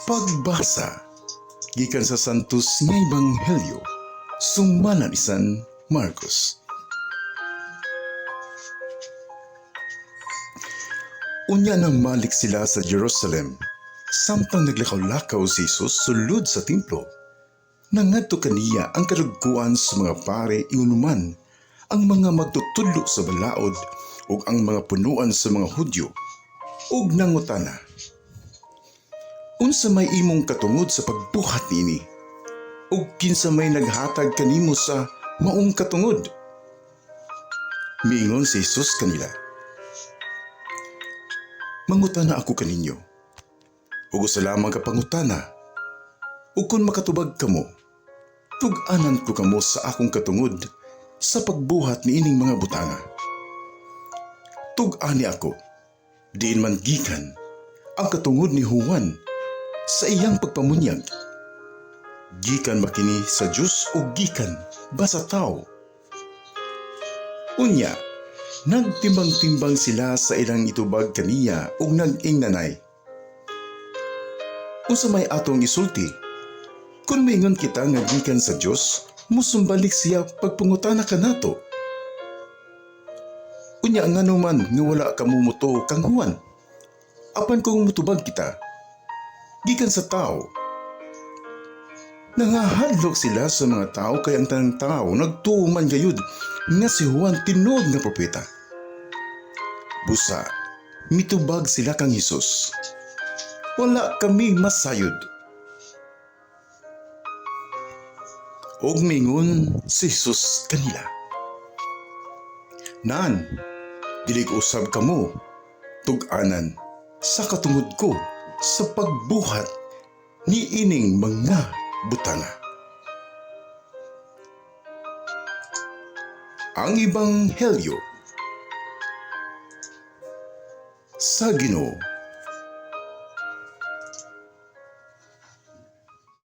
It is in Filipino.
Pagbasa gikan sa Santos nga Ebanghelyo sumala ni San Marcos. Unya nang malik sila sa Jerusalem, samtang naglakaw-lakaw si Jesus sulod sa templo. Nangadto kaniya ang kadagkuan sa mga pare iunuman, ang mga magtutudlo sa balaod ug ang mga punuan sa mga Hudyo, ug nangutana, unsa may imong katungod sa pagbuhat niini? Ug kinsa may naghatag kanimo sa maong katungod? Miingon si Jesus kanila, mangutana ako kaninyo, ug usa lamang ka pangutana, ug kun makatubag kamo, tug-anan ko kamo sa akong katungod sa pagbuhat niining mga butanga. Tug-ani ako, diin man gikan ang katungod ni Juan sa iyang pagpamunyag. Gikan ba kini sa Dios o gikan ba sa tao? Unya, nagtimbang-timbang sila sa ilang itubag kaniya ug nag-ingnanay. Unsa may atong isulti? Kung maingon kita nga gikan sa Dios, musumbalik siya pagpungutana kanato. Unya ngano man nga wala ka mumuto kang Juan? Apan kung mutubag kita, gikan sa tao. Nangahadlok sila sa mga tao kay ang tanang tao nagtuo man gayud nga si Juan tinuod nga propeta. Busa, mitubag sila kang Hesus. Wala kami masayod. Og mingon si Jesus kanila, nan, dili ko usab kamo, tug-anan sa katungod ko sa pagbuhat ni ining mga butanga. Ang Ebanghelyo sa Ginoo.